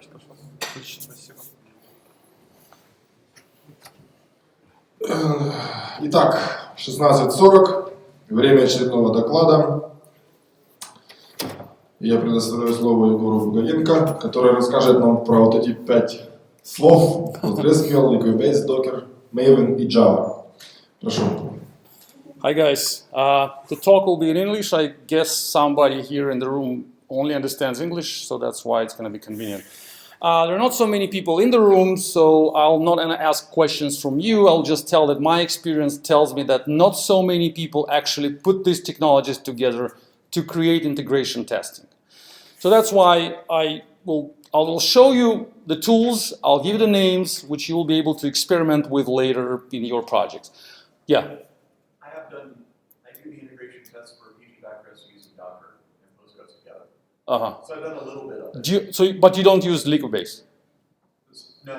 Давайте, пожалуйста. Отлично, спасибо. Итак, 16:40, время очередного доклада. Я предоставляю слово Егору Бугаенко, который расскажет нам про вот эти 5 слов: PostgreSQL, Liquibase, Docker, Maven и Java. Прошу. Hi guys, the talk will be in English. I guess somebody here in the room only understands English, so that's why it's going to be convenient. There are not so many people in the room, so I'll not ask questions from you. I'll just tell that my experience tells me that not so many people actually put these technologies together to create integration testing. So that's why I will show you the tools, I'll give you the names, which you will be able to experiment with later in your projects. Yeah? I do the integration tests for PostgreSQL using Docker and Postgres together. So I've done a little bit of it. But you don't use Liquibase? No.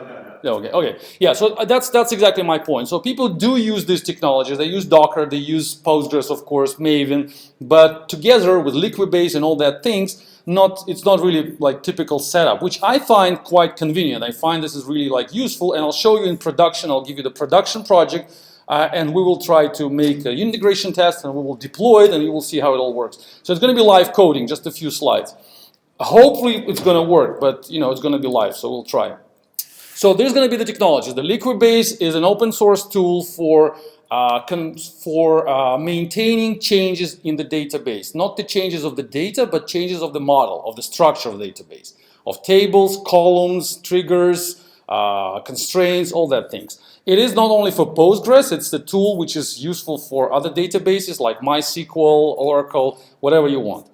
Okay. Yeah, so that's exactly my point. So people do use these technologies. They use Docker, they use Postgres, of course, Maven, but together with Liquibase and all that things, it's not really like typical setup, which I find quite convenient. I find this is really like useful, and I'll show you in production. I'll give you the production project, and we will try to make an integration test, and we will deploy it, and you will see how it all works. So it's going to be live coding, just a few slides. Hopefully it's going to work, but it's going to be live, so we'll try. So there's going to be the technology. The Liquibase is an open source tool for maintaining changes in the database. Not the changes of the data, but changes of the model, of the structure of the database. Of tables, columns, triggers, constraints, all that things. It is not only for Postgres, it's the tool which is useful for other databases like MySQL, Oracle, whatever you want.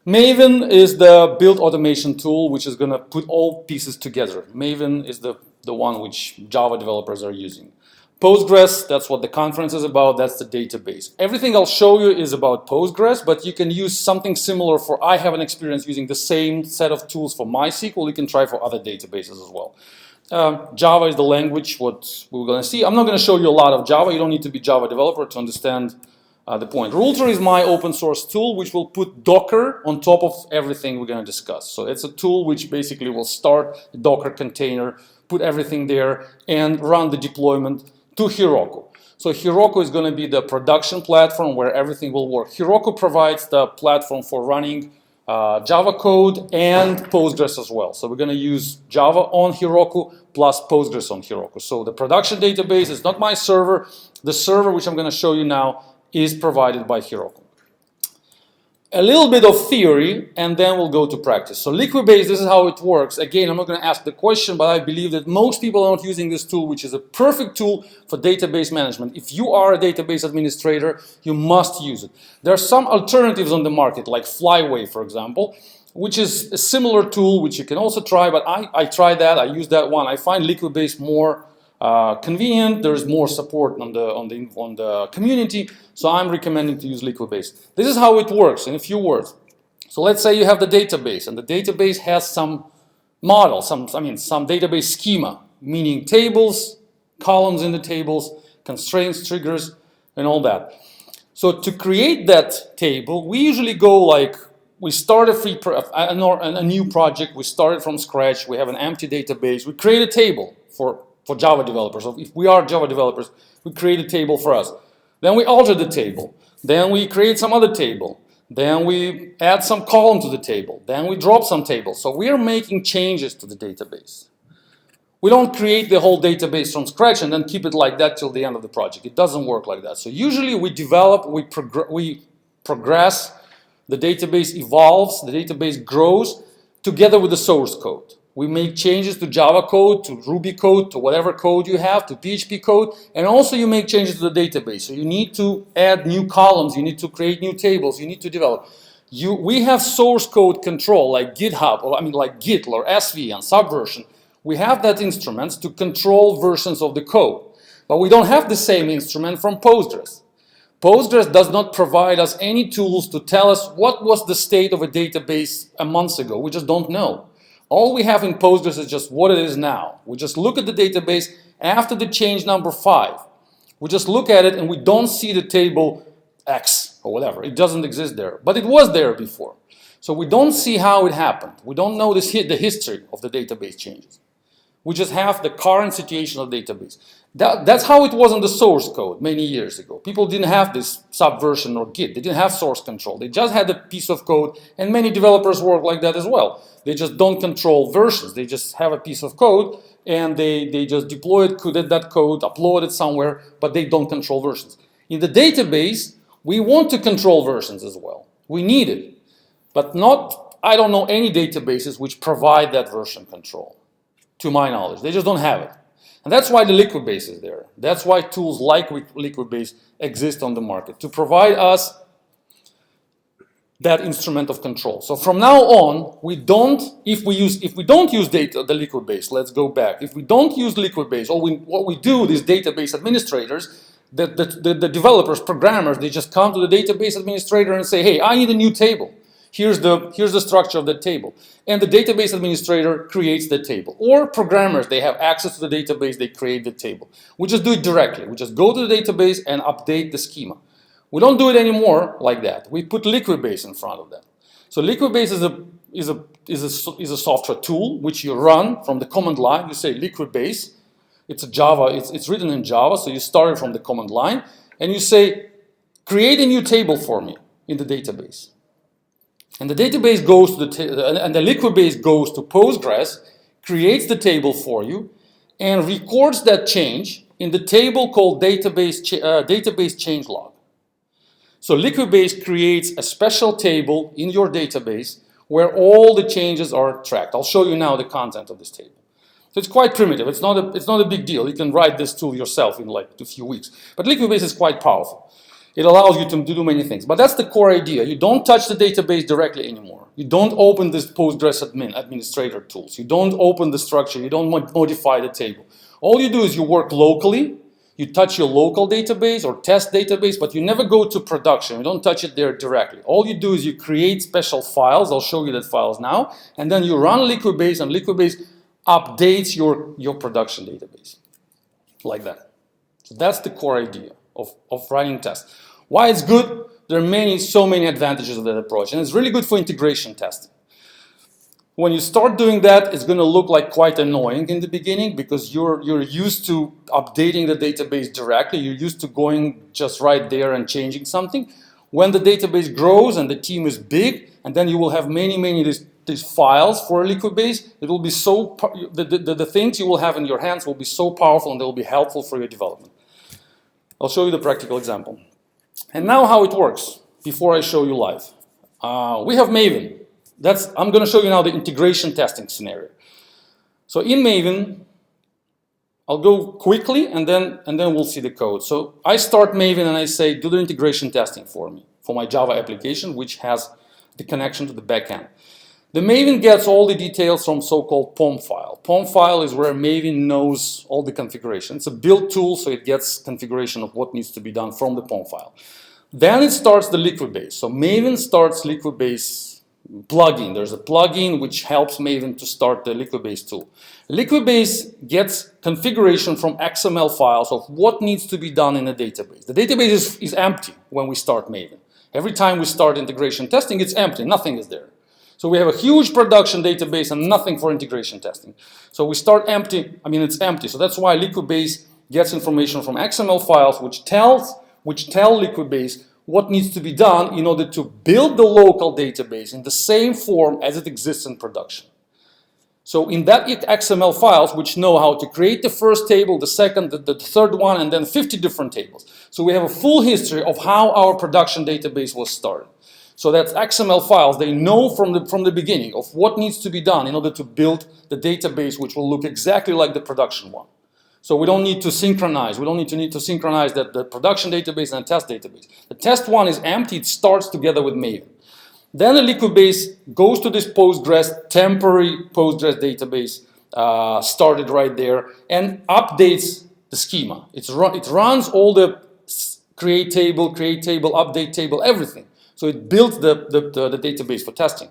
Maven is the build automation tool which is going to put all pieces together. Maven is the one which Java developers are using. Postgres, that's what the conference is about, that's the database. Everything I'll show you is about Postgres, but you can use something similar for, I have an experience using the same set of tools for MySQL, you can try for other databases as well. Java is the language, what we're going to see. I'm not going to show you a lot of Java, you don't need to be Java developer to understand the point. Router is my open source tool which will put Docker on top of everything we're going to discuss. So it's a tool which basically will start a Docker container, put everything there, and run the deployment to Heroku. So Heroku is going to be the production platform where everything will work. Heroku provides the platform for running Java code and Postgres as well. So we're going to use Java on Heroku plus Postgres on Heroku. So the production database is not my server. The server, which I'm going to show you now, is provided by Heroku. A little bit of theory, and then we'll go to practice. So Liquibase, this is how it works. Again, I'm not going to ask the question, but I believe that most people are not using this tool, which is a perfect tool for database management. If you are a database administrator, you must use it. There are some alternatives on the market, like Flyway, for example, which is a similar tool, which you can also try, but I tried that, I used that one. I find Liquibase more convenient, there is more support on the community, so I'm recommending to use Liquibase. This is how it works in a few words. So let's say you have the database, and the database has some model, some database schema, meaning tables, columns in the tables, constraints, triggers, and all that. So to create that table, we usually go like, we start a new project, we start it from scratch, we have an empty database, we create a table for Java developers. So if we are Java developers, we create a table for us. Then we alter the table. Then we create some other table. Then we add some column to the table. Then we drop some tables. So we are making changes to the database. We don't create the whole database from scratch and then keep it like that till the end of the project. It doesn't work like that. So usually we develop, we progress, the database evolves, the database grows together with the source code. We make changes to Java code, to Ruby code, to whatever code you have, to PHP code, and also you make changes to the database. So you need to add new columns, you need to create new tables, you need to develop. We have source code control like GitHub, or like Git or SV and Subversion. We have that instrument to control versions of the code, but we don't have the same instrument from Postgres. Postgres does not provide us any tools to tell us what was the state of a database a month ago. We just don't know. All we have in Postgres is just what it is now. We just look at the database after the change number 5. We just look at it and we don't see the table X or whatever. It doesn't exist there, but it was there before. So we don't see how it happened. We don't know the history of the database changes. We just have the current situation of the database. That's how it was in the source code many years ago. People didn't have this subversion or Git. They didn't have source control. They just had a piece of code, and many developers work like that as well. They just don't control versions. They just have a piece of code, and they just deploy it, that code, upload it somewhere, but they don't control versions. In the database, we want to control versions as well. We need it, but I don't know any databases which provide that version control. To my knowledge, they just don't have it. And that's why the Liquibase is there. That's why tools like Liquibase exist on the market, to provide us that instrument of control. So from now on, if we don't use the Liquibase, let's go back. If we don't use Liquibase, what we do, these database administrators, the developers, programmers, they just come to the database administrator and say, hey, I need a new table. Here's the structure of the table. And the database administrator creates the table. Or programmers, they have access to the database, they create the table. We just do it directly. We just go to the database and update the schema. We don't do it anymore like that. We put Liquibase in front of that. So Liquibase is a software tool which you run from the command line. You say Liquibase. It's a Java, it's written in Java, so you start it from the command line, and you say, create a new table for me in the database. And the database goes to and the Liquibase goes to Postgres, creates the table for you, and records that change in the table called database changelog. So Liquibase creates a special table in your database where all the changes are tracked. I'll show you now the content of this table. So it's quite primitive. It's not a big deal. You can write this tool yourself in like a few weeks. But Liquibase is quite powerful. It allows you to do many things. But that's the core idea. You don't touch the database directly anymore. You don't open this Postgres administrator tools. You don't open the structure. You don't modify the table. All you do is you work locally. You touch your local database or test database, but you never go to production. You don't touch it there directly. All you do is you create special files. I'll show you that files now. And then you run Liquibase, and Liquibase updates your production database. Like that. So that's the core idea of running tests. Why it's good? There are so many advantages of that approach, and it's really good for integration testing. When you start doing that, it's going to look like quite annoying in the beginning because you're used to updating the database directly. You're used to going just right there and changing something. When the database grows and the team is big, and then you will have many these files for Liquibase, it will be the things you will have in your hands will be so powerful, and they will be helpful for your development. I'll show you the practical example. And now how it works, before I show you live. We have Maven. I'm going to show you now the integration testing scenario. So in Maven, I'll go quickly, and then we'll see the code. So I start Maven, and I say, do the integration testing for me, for my Java application, which has the connection to the backend. The Maven gets all the details from so-called POM file. POM file is where Maven knows all the configuration. It's a build tool, so it gets configuration of what needs to be done from the POM file. Then it starts the Liquibase. So Maven starts Liquibase plugin. There's a plugin which helps Maven to start the Liquibase tool. Liquibase gets configuration from XML files of what needs to be done in a database. The database is empty when we start Maven. Every time we start integration testing, it's empty. Nothing is there. So we have a huge production database and nothing for integration testing. So we start empty, it's empty. So that's why Liquibase gets information from XML files which tell Liquibase what needs to be done in order to build the local database in the same form as it exists in production. So in that XML files, which know how to create the first table, the second, the third one, and then 50 different tables. So we have a full history of how our production database was started. So that's XML files. They know from the beginning of what needs to be done in order to build the database, which will look exactly like the production one. So we don't need to synchronize. We don't need to synchronize the production database and the test database. The test one is empty. It starts together with Maven. Then the Liquibase goes to this Postgres, temporary Postgres database, started right there, and updates the schema. It runs all the create table, update table, everything. So it built the database for testing.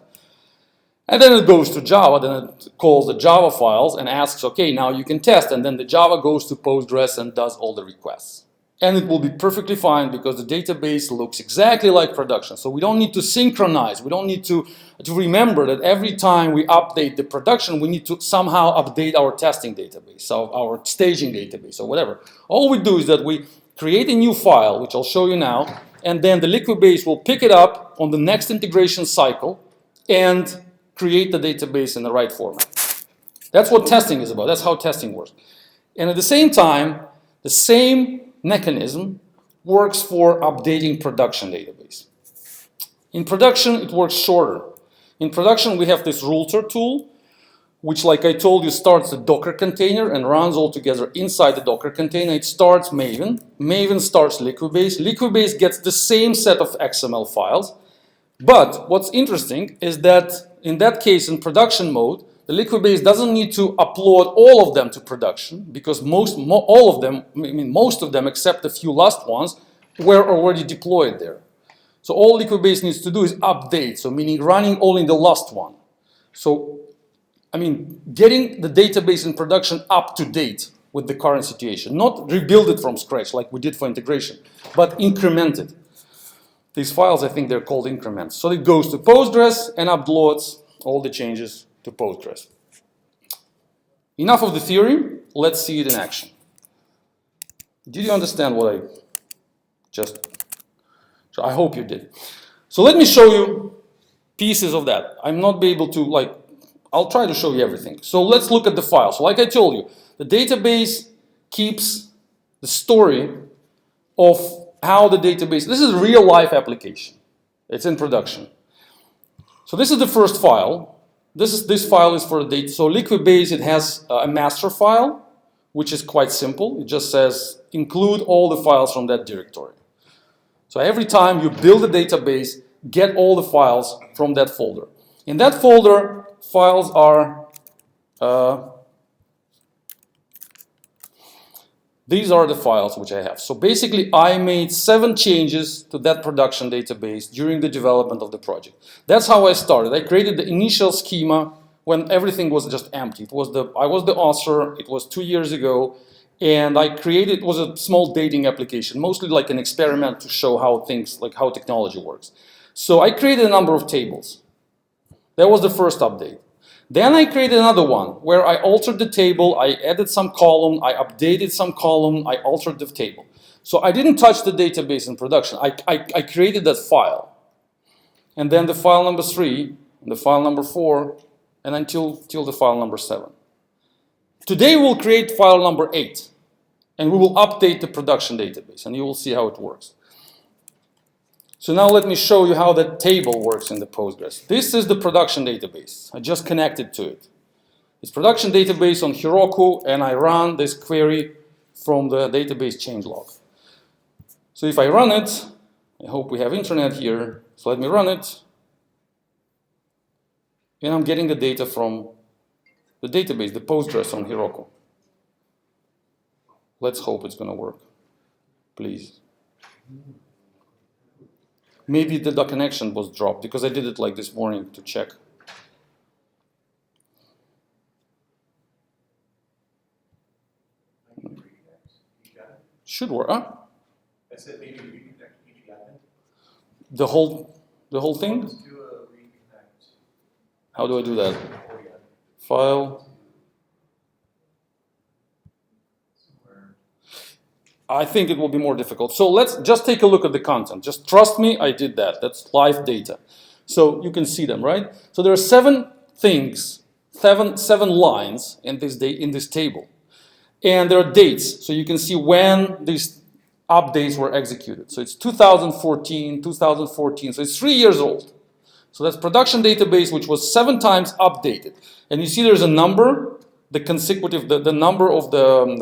And then it goes to Java, then it calls the Java files and asks, okay, now you can test. And then the Java goes to Postgres and does all the requests. And it will be perfectly fine because the database looks exactly like production. So we don't need to synchronize. We don't need to remember that every time we update the production, we need to somehow update our testing database, so our staging database or whatever. All we do is that we create a new file, which I'll show you now, and then the Liquibase will pick it up on the next integration cycle and create the database in the right format. That's what testing is about. That's how testing works. And at the same time, the same mechanism works for updating production database. In production, it works shorter. In production, we have this router tool, which, like I told you, starts the Docker container and runs all together inside the Docker container. It starts Maven. Maven starts Liquibase. Liquibase gets the same set of XML files. But what's interesting is that in that case, in production mode, the Liquibase doesn't need to upload all of them to production because most of them, except a few last ones, were already deployed there. So all Liquibase needs to do is update, so meaning running only the last one. So, I mean, getting the database in production up to date with the current situation, not rebuild it from scratch like we did for integration, but increment it. These files, I think they're called increments. So it goes to Postgres and uploads all the changes to Postgres. Enough of the theory, let's see it in action. Did you understand what I just... So I hope you did. So let me show you pieces of that. I'm not be able to, I'll try to show you everything. So let's look at the file. So like I told you, the database keeps the story of how the database, this is a real life application. It's in production. So this is the first file. This file is for the data. So Liquibase, it has a master file, which is quite simple. It just says include all the files from that directory. So every time you build a database, get all the files from that folder. In that folder, files are, these are the files which I have. So basically, I made 7 changes to that production database during the development of the project. That's how I started. I created the initial schema when everything was just empty. I was the author. It was 2 years ago. And I created, it was a small dating application, mostly like an experiment to show how things, like how technology works. So I created a number of tables. That was the first update. Then I created another one where I altered the table, I added some column, I updated some column, I altered the table. So I didn't touch the database in production. I created that file. And then the file number 3, and the file number 4, and until the file number 7. Today we'll create file number 8, and we will update the production database, and you will see how it works. So now let me show you how that table works in the Postgres. This is the production database. I just connected to it. It's production database on Heroku, and I run this query from the database changelog. So if I run it, I hope we have internet here, so let me run it. And I'm getting the data from the database, the Postgres on Heroku. Let's hope it's going to work. Please. Maybe the connection was dropped because I did it like this morning to check. Should work, huh? I said maybe reconnect each admin. The whole thing? Let's do a reconnect. How do I do that? File. I think it will be more difficult. So let's just take a look at the content. Just trust me, I did that. That's live data. So you can see them, right? So there are 7 things, seven lines in this table. And there are dates. So you can see when these updates were executed. So it's 2014, 2014. So it's 3 years old. So that's production database, which was 7 times updated. And you see there's a number, the consecutive, the number of the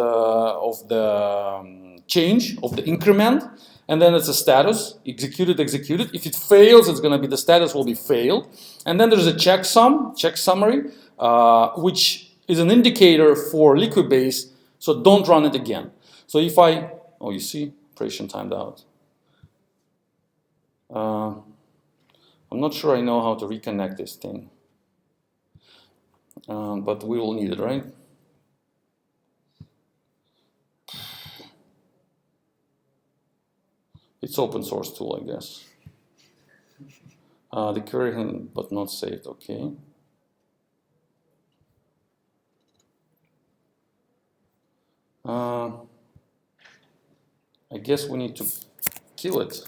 change, of the increment, and then it's a status, executed. If it fails, it's going to be, the status will be failed. And then there's a check summary, which is an indicator for Liquibase, so don't run it again. So if you see, operation timed out. I'm not sure I know how to reconnect this thing, but we will need it, right? It's open source tool, I guess. The query, but not saved. Okay. I guess we need to kill it.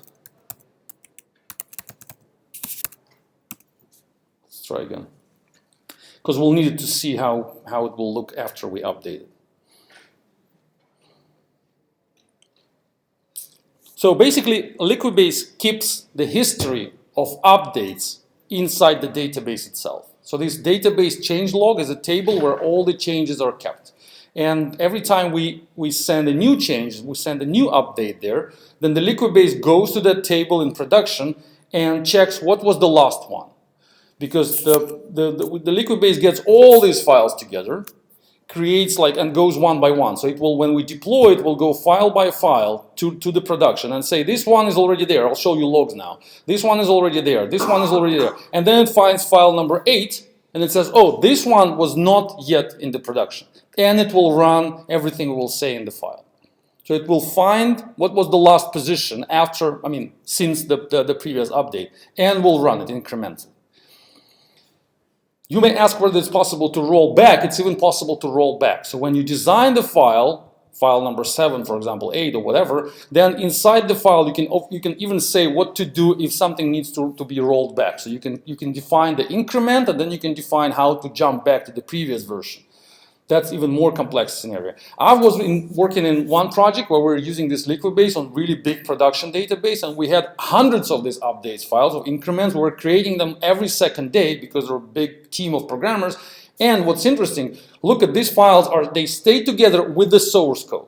Let's try again. Because we'll need to see how it will look after we update it. So basically, Liquibase keeps the history of updates inside the database itself. So this database changelog is a table where all the changes are kept. And every time we send a new change, we send a new update there, then the Liquibase goes to that table in production and checks what was the last one. Because the Liquibase gets all these files together, creates and goes one by one. So it will, when we deploy it, will go file by file to the production and say, this one is already there. I'll show you logs now. This one is already there. This one is already there. And then it finds file number 8 and it says, oh, this one was not yet in the production. And it will run everything we will say in the file. So it will find what was the last position after, since the previous update, and will run it incrementally. You may ask whether it's possible to roll back. It's even possible to roll back. So when you design the file number 7, for example, 8 or whatever, then inside the file you can even say what to do if something needs to be rolled back. So you can define the increment, and then you can define how to jump back to the previous version. That's even more complex scenario. I was working in one project where we were using this Liquibase on really big production database, and we had hundreds of these updates files of increments. We were creating them every second day because we're a big team of programmers. And what's interesting, look at these files, they stay together with the source code.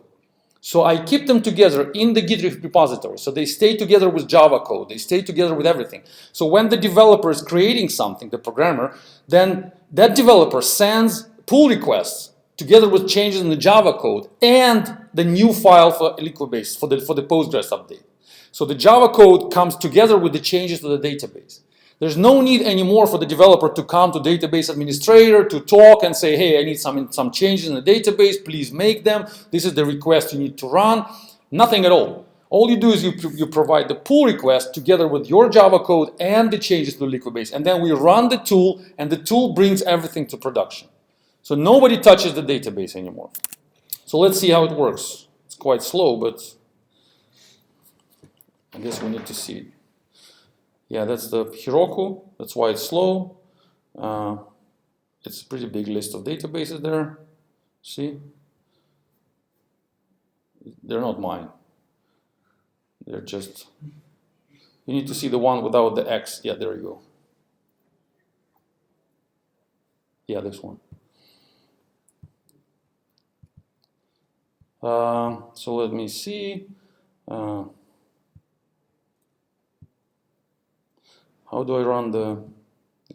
So I keep them together in the Git repository. So they stay together with Java code. They stay together with everything. So when the developer is creating something, the programmer, then that developer sends pull requests together with changes in the Java code and the new file for Liquibase for the Postgres update. So the Java code comes together with the changes to the database. There's no need anymore for the developer to come to database administrator to talk and say, hey, I need some changes in the database, please make them. This is the request you need to run. Nothing at all. All you do is you provide the pull request together with your Java code and the changes to the Liquibase. And then we run the tool, and the tool brings everything to production. So nobody touches the database anymore. So let's see how it works. It's quite slow, but I guess we need to see it. Yeah, that's the Heroku. That's why it's slow. It's a pretty big list of databases there. See? They're not mine. They're just... You need to see the one without the X. Yeah, there you go. Yeah, this one. So let me see. How do I run the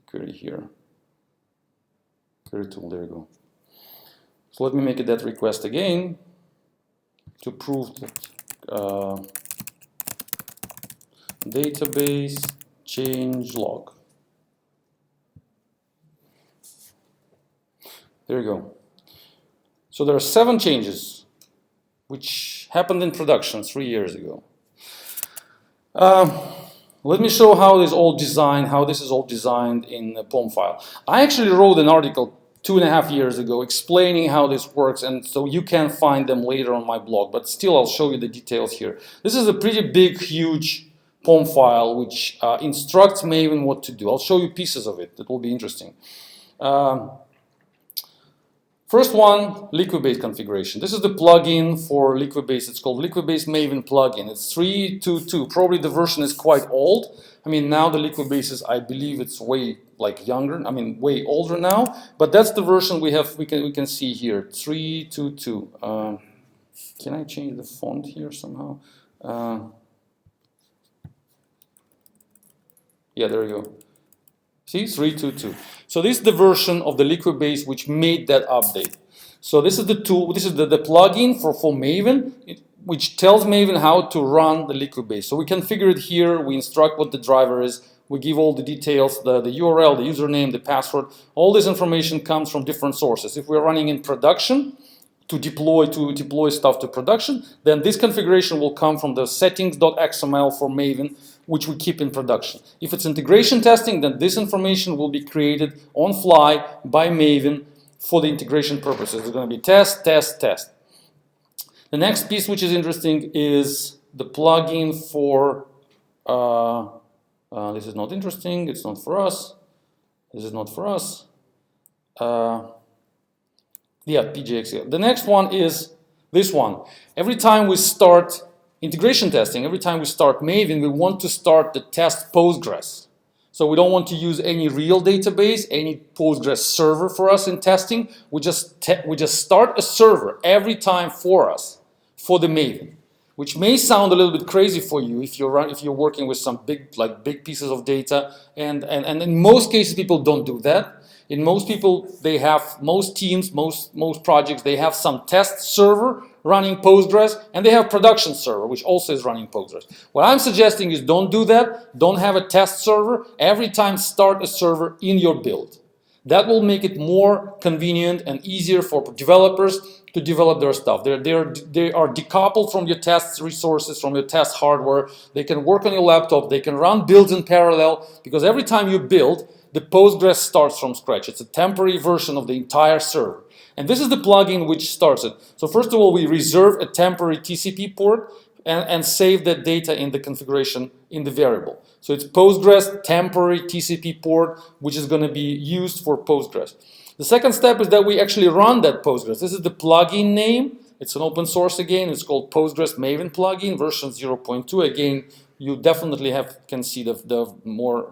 query here? Query tool, there you go. So let me make that request again to prove that database change log. There you go. So there are 7 changes which happened in production 3 years ago. Let me show how this is all designed in a POM file. I actually wrote an article 2.5 years ago explaining how this works, and so you can find them later on my blog, but still I'll show you the details here. This is a pretty big, huge POM file which instructs Maven what to do. I'll show you pieces of it. That will be interesting. First one, Liquibase configuration. This is the plugin for Liquibase. It's called Liquibase Maven plugin. It's 3.2.2. Probably the version is quite old. Now the Liquibase is, I believe it's way younger. Way older now. But that's the version we have. We can see here 3.2.2. Can I change the font here somehow? Yeah, there we go. See, 3.2.2. So this is the version of the Liquibase which made that update. So this is the tool, this is the plugin for Maven, which tells Maven how to run the Liquibase. So we configure it here, we instruct what the driver is, we give all the details, the URL, the username, the password. All this information comes from different sources. If we're running in production, to deploy stuff to production, then this configuration will come from the settings.xml for Maven, which we keep in production. If it's integration testing, then this information will be created on fly by Maven for the integration purposes. It's going to be test, test, test. The next piece which is interesting is the plugin for, this is not interesting, it's not for us, this is not for us. Yeah, PGXL. The next one is this one. Every time we start integration testing, every time we start Maven, we want to start the test Postgres. So we don't want to use any real database, any Postgres server for us in testing. We just start a server every time for us, for the Maven, which may sound a little bit crazy for you if you're working with some big pieces of data, and in most cases people don't do that. In most teams, most projects, they have some test server running Postgres, and they have production server, which also is running Postgres. What I'm suggesting is don't do that. Don't have a test server. Every time start a server in your build. That will make it more convenient and easier for developers to develop their stuff. They are decoupled from your test resources, from your test hardware. They can work on your laptop. They can run builds in parallel, because every time you build, the Postgres starts from scratch. It's a temporary version of the entire server. And this is the plugin which starts it. So first of all, we reserve a temporary TCP port and save that data in the configuration in the variable. So it's Postgres temporary TCP port, which is going to be used for Postgres. The second step is that we actually run that Postgres. This is the plugin name. It's an open source again. It's called Postgres Maven plugin, version 0.2. Again, you definitely can see the more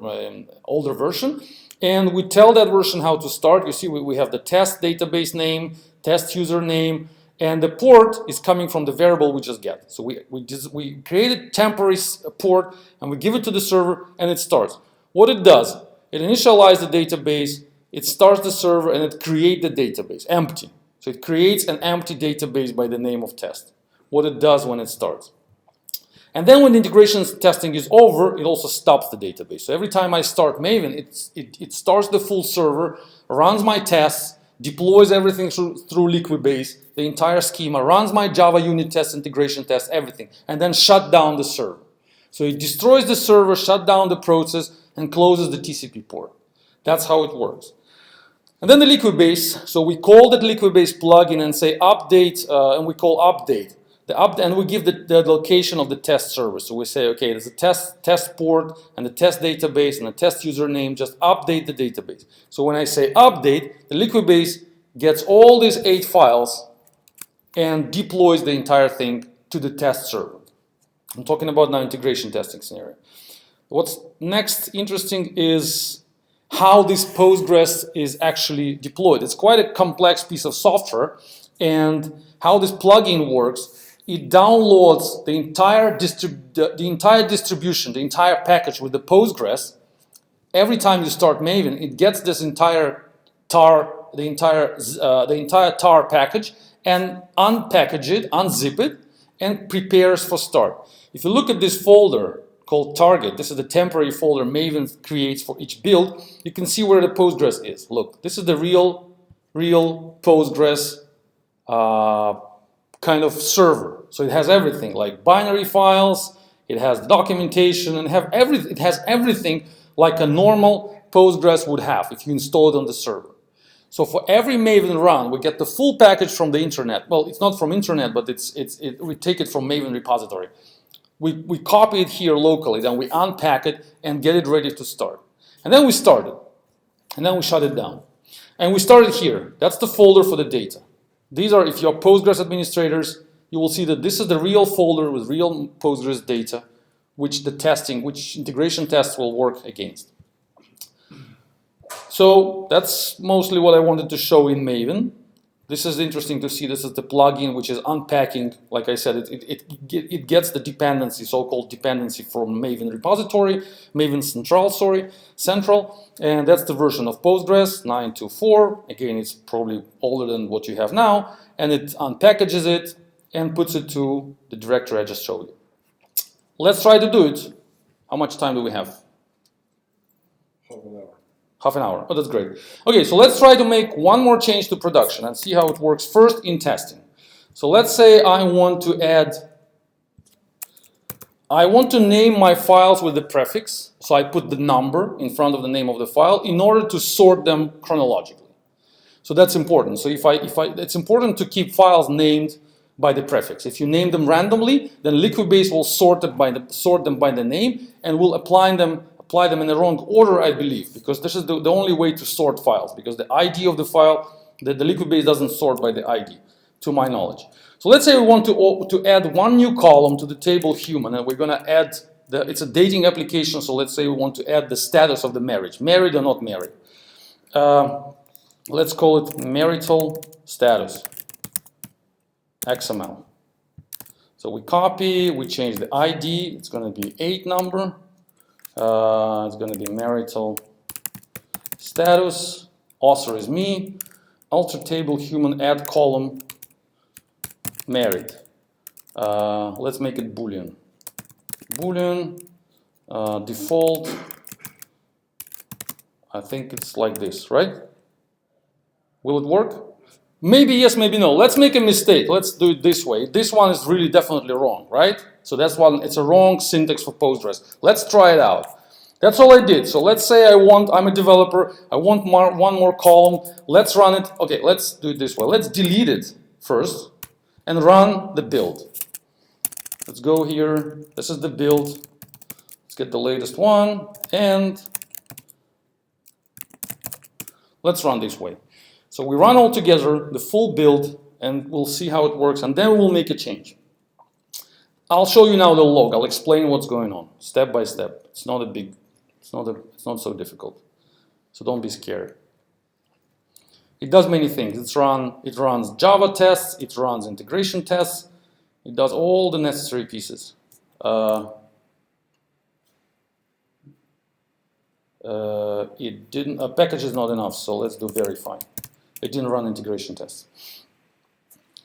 older version. And we tell that version how to start. You see, we have the test database name, test username, and the port is coming from the variable we just get. So we create a temporary port, and we give it to the server, and it starts. What it does, it initializes the database, it starts the server, and it creates the database, empty. So it creates an empty database by the name of test. What it does when it starts. And then when the integration testing is over, it also stops the database. So every time I start Maven, it starts the full server, runs my tests, deploys everything through Liquibase, the entire schema, runs my Java unit test, integration test, everything, and then shut down the server. So it destroys the server, shut down the process, and closes the TCP port. That's how it works. And then the Liquibase, so we call that Liquibase plugin and say update, and we call update. And we give the location of the test server. So we say, okay, there's a test port and the test database and the test username, just update the database. So when I say update, the Liquibase gets all these 8 files and deploys the entire thing to the test server. I'm talking about now integration testing scenario. What's next interesting is how this Postgres is actually deployed. It's quite a complex piece of software, and how this plugin works. It downloads the entire distribution, the entire package with the Postgres. Every time you start Maven, it gets this entire tar, the entire tar package, and unpackage it, unzip it, and prepares for start. If you look at this folder called target, this is the temporary folder Maven creates for each build, you can see where the Postgres is. Look, this is the real Postgres kind of server. So it has everything like binary files, it has documentation, and it has everything like a normal Postgres would have if you install it on the server. So for every Maven run, we get the full package from the internet. Well, it's not from internet, but we take it from Maven repository. We copy it here locally, then we unpack it and get it ready to start. And then we start it. And then we shut it down. And we start it here. That's the folder for the data. These are, if you're Postgres administrators, you will see that this is the real folder with real Postgres data, which integration tests will work against. So that's mostly what I wanted to show in Maven. This is interesting to see. This is the plugin which is unpacking. Like I said, it gets the dependency, so-called dependency from Maven repository, Maven Central, and that's the version of Postgres 9.2.4. Again, it's probably older than what you have now, and it unpackages it and puts it to the directory I just showed you. Let's try to do it. How much time do we have? Half an hour. Half an hour. Oh, that's great. Okay, so let's try to make one more change to production and see how it works first in testing. So let's say I want to name my files with the prefix, so I put the number in front of the name of the file in order to sort them chronologically. So that's important. So it's important to keep files named by the prefix. If you name them randomly, then Liquibase will sort them by the name and will apply them in the wrong order, I believe, because this is the only way to sort files, because the ID of the file, the Liquibase doesn't sort by the ID, to my knowledge. So let's say we want to add one new column to the table human, and we're going to add, it's a dating application, so let's say we want to add the status of the marriage, married or not married. Let's call it marital status, XML. So we copy, we change the ID, it's going to be 8 number, it's going to be marital status, author is me, alter table human, add column, married. Let's make it Boolean. Boolean, default, I think it's like this, right? Will it work? Maybe yes, maybe no. Let's make a mistake. Let's do it this way. This one is really definitely wrong, right? So that's one, it's a wrong syntax for Postgres. Let's try it out. That's all I did. So let's say I'm a developer, I want one more column. Let's run it. Okay, let's do it this way. Let's delete it first and run the build. Let's go here. This is the build. Let's get the latest one and let's run this way. So we run all together the full build and we'll see how it works and then we'll make a change. I'll show you now the log. I'll explain what's going on step by step. It's not so difficult. So don't be scared. It does many things. It runs Java tests, it runs integration tests, it does all the necessary pieces. A package is not enough, so let's do verify. It didn't run integration tests.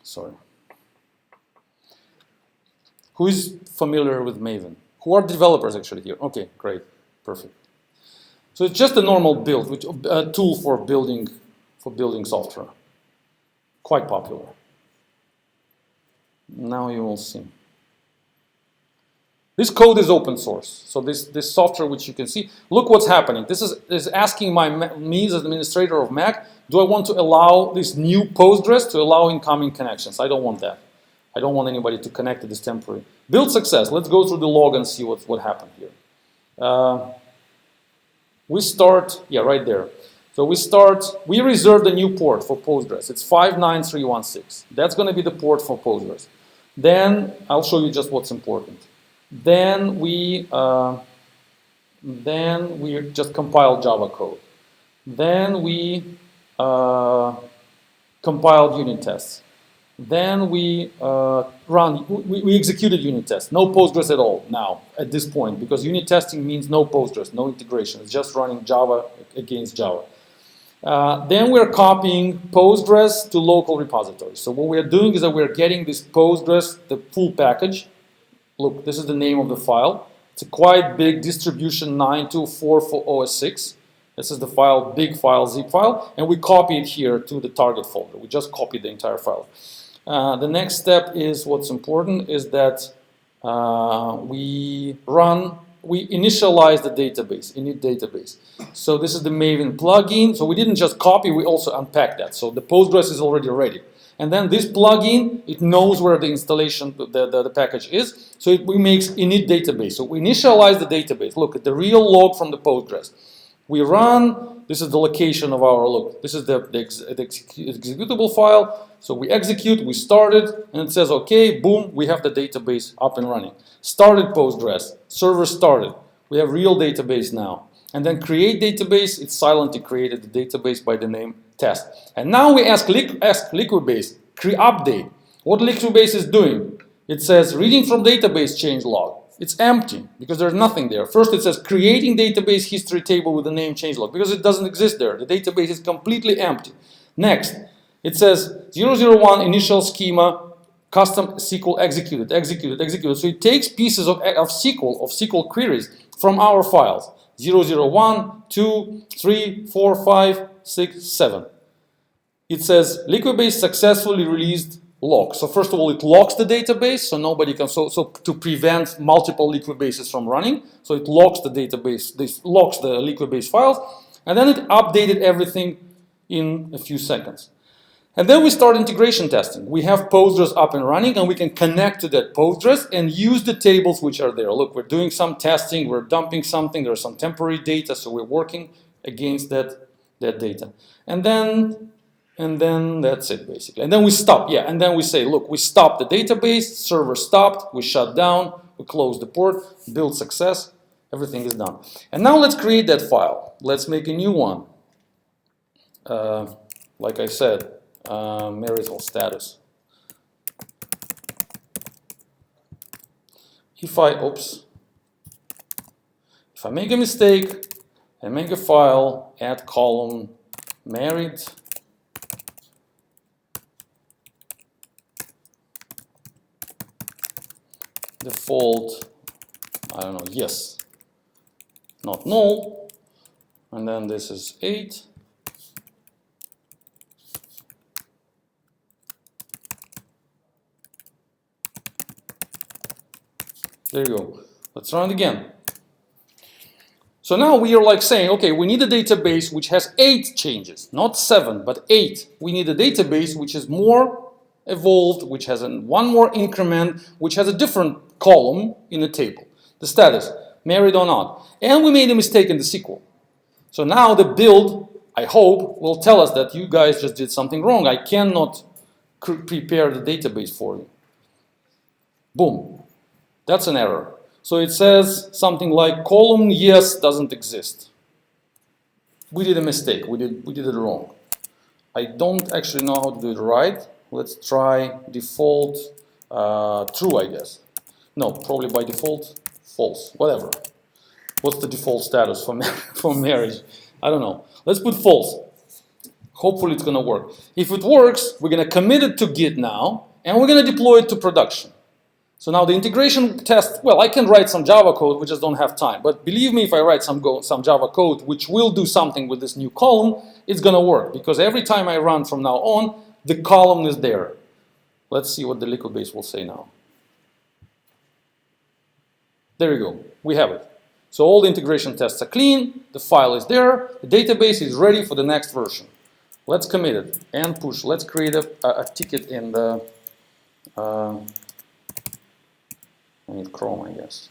Sorry. Who is familiar with Maven? Who are developers actually here? Okay, great, perfect. So it's just a normal build, a tool for building software. Quite popular. Now you will see. This code is open source. So this software, which you can see, look what's happening. This is asking me as administrator of Mac, do I want to allow this new Postgres to allow incoming connections? I don't want that. I don't want anybody to connect to this temporary. Build success. Let's go through the log and see what happened here. We start, yeah, right there. So we reserved a new port for Postgres. It's 59316. That's going to be the port for Postgres. Then I'll show you just what's important. Then we just compiled Java code. Then we compiled unit tests. Then we executed unit tests. No Postgres at all now at this point, because unit testing means no Postgres, no integration. It's just running Java against Java. Then we're copying Postgres to local repositories. So what we're doing is that we're getting this Postgres, the full package. Look, this is the name of the file. It's a quite big distribution 924 for OS 6. This is the file, big file, zip file, and we copy it here to the target folder. We just copied the entire file. The next step is what's important is that we initialize the database, init database. So this is the Maven plugin. So we didn't just copy, we also unpack that. So the Postgres is already ready. And then this plugin, it knows where the installation, the package is. So it makes init database. So we initialize the database. Look at the real log from the Postgres. We run, this is the location of our look. This is the executable file. So we execute, we started, and it says, okay, boom, we have the database up and running. Started Postgres, server started. We have real database now. And then create database, it silently created the database by the name test. And now we ask Liquibase, update. What Liquibase is doing, it says reading from database change log. It's empty because there's nothing there. First it says creating database history table with the name changelog because it doesn't exist there. The database is completely empty. Next, it says 001 initial schema custom SQL executed. So it takes pieces of SQL queries from our files. 001, 2, 3, 4, 5, 6, 7. It says Liquibase successfully released lock. So first of all, it locks the database, so nobody can, so to prevent multiple Liquibases from running, so it locks the database, this locks the Liquibase files, and then it updated everything in a few seconds. And then we start integration testing. We have Postgres up and running, and we can connect to that Postgres and use the tables which are there. Look, we're doing some testing, we're dumping something, there's some temporary data, so we're working against that data. And then that's it, basically. And then we stop, yeah, and then we say, look, we stopped the database, server stopped, we shut down, we close the port, build success, everything is done. And now let's create that file. Let's make a new one. Like I said, marital status. If I make a mistake and make a file, add column, married, default, I don't know, yes, not null, and then this is 8. There you go. Let's run it again. So now we are like saying, okay, we need a database which has 8 changes, not 7, but 8. We need a database which is more evolved, which has one more increment, which has a different column in the table. The status, married or not. And we made a mistake in the SQL. So now the build, I hope, will tell us that you guys just did something wrong. I cannot prepare the database for you. Boom. That's an error. So it says something like column yes doesn't exist. We did a mistake. We did it wrong. I don't actually know how to do it right. Let's try default true, I guess. No, probably by default false. Whatever. What's the default status for marriage? I don't know. Let's put false. Hopefully it's gonna work. If it works, we're gonna commit it to Git now, and we're gonna deploy it to production. So now the integration test, well, I can write some Java code, we just don't have time. But believe me, if I write some Java code which will do something with this new column, it's going to work. Because every time I run from now on, the column is there. Let's see what the Liquibase will say now. There you go. We have it. So all the integration tests are clean, the file is there, the database is ready for the next version. Let's commit it and push. Let's create a ticket in the... I need Chrome, I guess.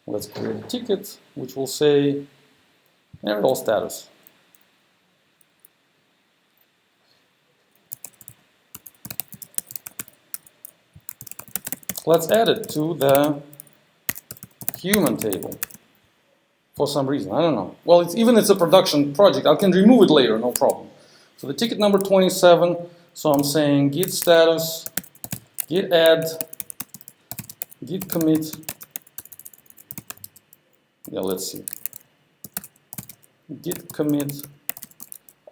Let's create a ticket which will say marital status. Let's add it to the human table. For some reason, I don't know. Well, it's a production project. I can remove it later, no problem. So the ticket number 27. So I'm saying git status, git add, git commit. Yeah, let's see. Git commit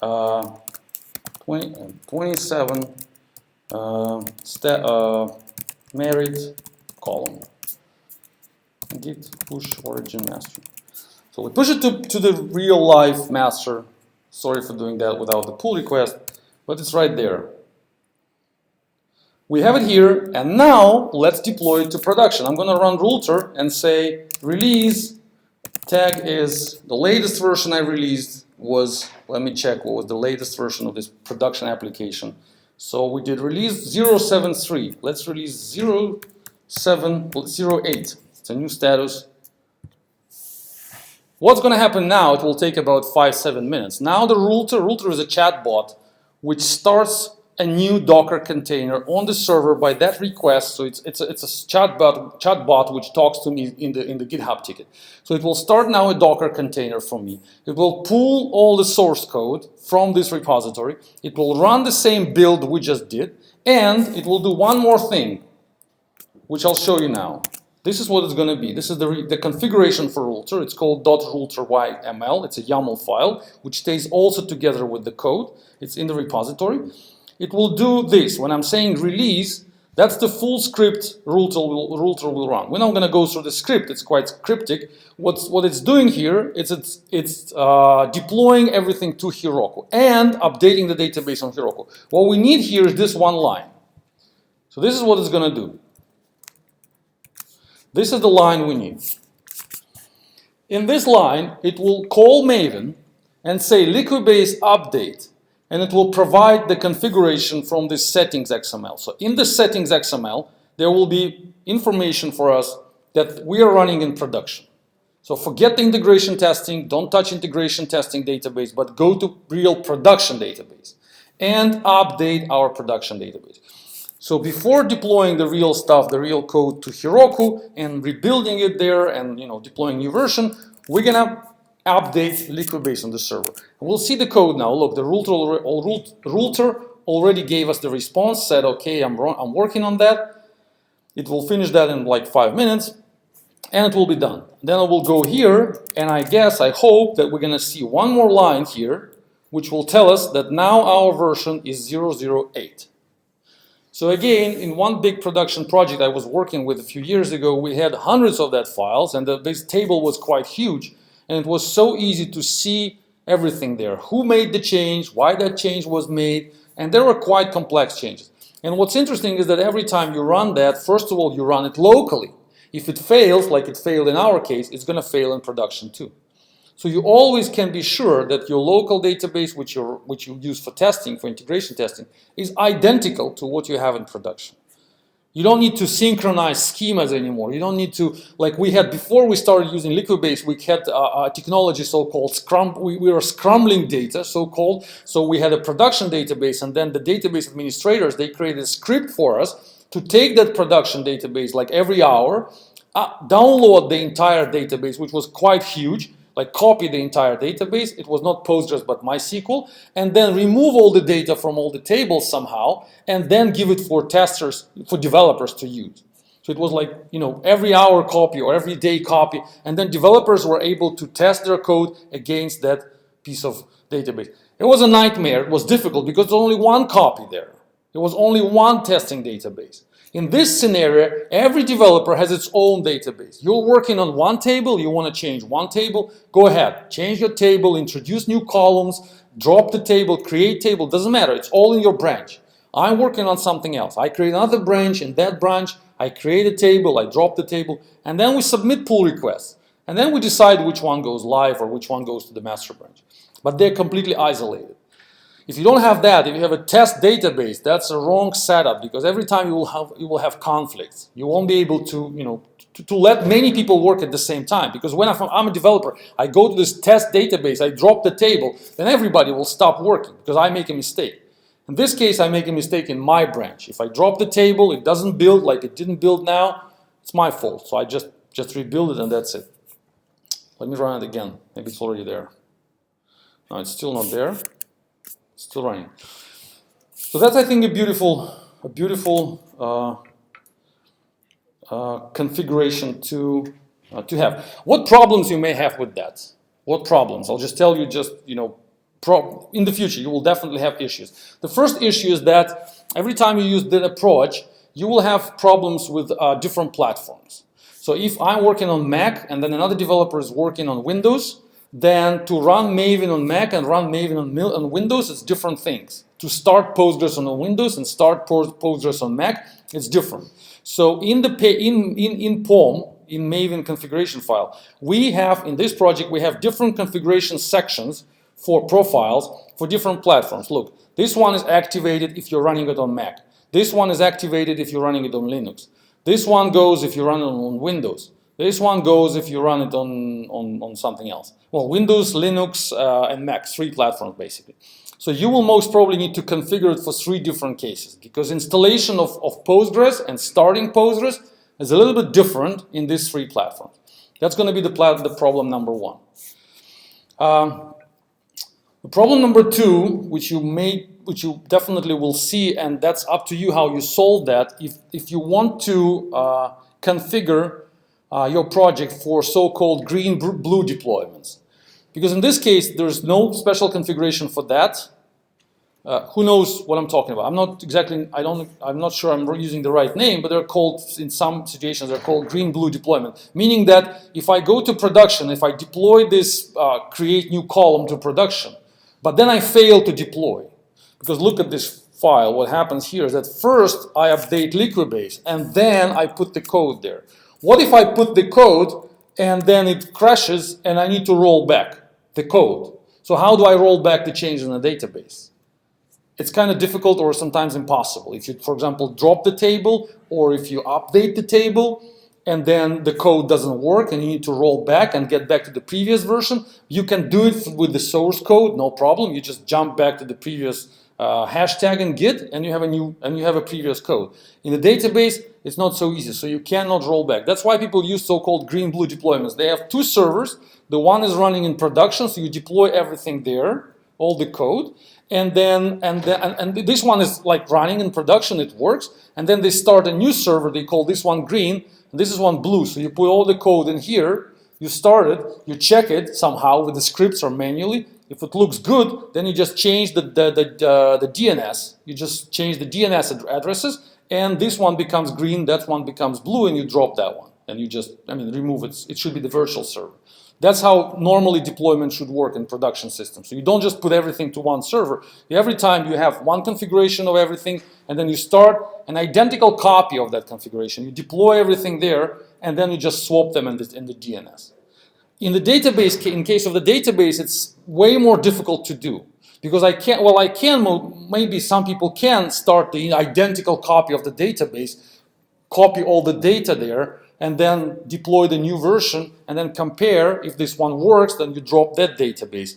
27 married column. Git push origin master. So we push it to the real life master. Sorry for doing that without the pull request, but it's right there. We have it here, and now let's deploy it to production. I'm going to run router and say release tag is the latest version I released was, let me check what was the latest version of this production application. So we did release 073. Let's release 0708. It's a new status. What's going to happen now, it will take about 5-7 minutes. Now the router is a chatbot which starts a new Docker container on the server by that request. So it's a chatbot which talks to me in the GitHub ticket. So it will start now a Docker container from me. It will pull all the source code from this repository. It will run the same build we just did, and it will do one more thing, which I'll show you now. This is what it's going to be. This is the configuration for router. It's called .router.yml. It's a YAML file, which stays also together with the code. It's in the repository. It will do this. When I'm saying release, That's the full script router will run. We're not going to go through the script. It's quite cryptic. What it's doing here is it's deploying everything to Heroku and updating the database on Heroku. What we need here is this one line. So this is what it's going to do. This is the line we need. In this line, it will call Maven and say Liquibase update, and it will provide the configuration from this settings XML. So in the settings XML, there will be information for us that we are running in production. So forget the integration testing, don't touch integration testing database, but go to real production database and update our production database. So before deploying the real stuff, the real code to Heroku and rebuilding it there and deploying new version, we're gonna update Liquibase on the server. And we'll see the code now. Look, the router already gave us the response, said, okay, I'm working on that. It will finish that in like 5 minutes and it will be done. Then I will go here and I hope that we're gonna see one more line here which will tell us that now our version is 008. So again, in one big production project I was working with a few years ago, we had hundreds of that files and this table was quite huge and it was so easy to see everything there. Who made the change, why that change was made, and there were quite complex changes. And what's interesting is that every time you run that, first of all, you run it locally. If it fails, like it failed in our case, it's going to fail in production too. So you always can be sure that your local database, which you use for testing, for integration testing, is identical to what you have in production. You don't need to synchronize schemas anymore. You don't need to, like we had before we started using Liquibase, we had a technology so-called scrum. We were scrambling data, so-called. So we had a production database, and then the database administrators, they created a script for us to take that production database like every hour, download the entire database, which was quite huge, like copy the entire database. It was not Postgres but MySQL, and then remove all the data from all the tables somehow, and then give it for testers, for developers to use. So it was like, every hour copy or every day copy, and then developers were able to test their code against that piece of database. It was a nightmare. It was difficult because there was only one copy there. There was only one testing database. In this scenario, every developer has its own database. You're working on one table, you want to change one table, go ahead, change your table, introduce new columns, drop the table, create table, doesn't matter, it's all in your branch. I'm working on something else. I create another branch, in that branch, I create a table, I drop the table, and then we submit pull requests. And then we decide which one goes live or which one goes to the master branch. But they're completely isolated. If you don't have that, if you have a test database, that's a wrong setup because every time you will have conflicts. You won't be able to, to let many people work at the same time, because when I'm a developer, I go to this test database, I drop the table, then everybody will stop working because I make a mistake. In this case, I make a mistake in my branch. If I drop the table, it doesn't build like it didn't build now, it's my fault. So I just rebuild it and that's it. Let me run it again. Maybe it's already there. No, it's still not there. Still running. So that's, I think, a beautiful configuration to have. What problems you may have with that? What problems? I'll just tell you. In the future, you will definitely have issues. The first issue is that every time you use that approach, you will have problems with different platforms. So if I'm working on Mac and then another developer is working on Windows, then to run Maven on Mac and run Maven on Windows, it's different things. To start Postgres on Windows and start Postgres on Mac, it's different. So in POM, in Maven configuration file, we have, in this project, we have different configuration sections for profiles for different platforms. Look, this one is activated if you're running it on Mac. This one is activated if you're running it on Linux. This one goes if you run it on Windows. This one goes if you run it on something else. Well, Windows, Linux, and Mac, 3 platforms basically. So you will most probably need to configure it for 3 different cases because installation of Postgres and starting Postgres is a little bit different in these 3 platforms. That's going to be the problem number 1. The problem number 2, which you definitely will see, and that's up to you how you solve that, if you want to configure your project for so-called green-blue deployments. Because in this case, there's no special configuration for that. who knows what I'm talking about? I'm not sure I'm using the right name, but they're called, in some situations, they're called green-blue deployment. Meaning that if I go to production, if I deploy this create new column to production, but then I fail to deploy, because look at this file, what happens here is that first I update Liquibase, and then I put the code there. What if I put the code, and then it crashes, and I need to roll back the code? So how do I roll back the changes in the database? It's kind of difficult or sometimes impossible. If you, for example, drop the table or if you update the table and then the code doesn't work and you need to roll back and get back to the previous version, you can do it with the source code, no problem. You just jump back to the previous hashtag in Git and you have a previous code. In the database, it's not so easy, so you cannot roll back. That's why people use so-called green-blue deployments. They have two servers. The one is running in production, so you deploy everything there, all the code. And this one is like running in production, it works. And then they start a new server, they call this one green, and this is one blue. So you put all the code in here, you start it, you check it somehow with the scripts or manually. If it looks good, then you just change the DNS. You just change the DNS addresses, and this one becomes green, that one becomes blue, and you drop that one. And you just, remove it. It should be the virtual server. That's how normally deployment should work in production systems. So you don't just put everything to one server. Every time you have one configuration of everything, and then you start an identical copy of that configuration. You deploy everything there, and then you just swap them in the DNS. In the database, in case of the database, it's way more difficult to do. Because maybe some people can start the identical copy of the database, copy all the data there, and then deploy the new version, and then compare. If this one works, then you drop that database.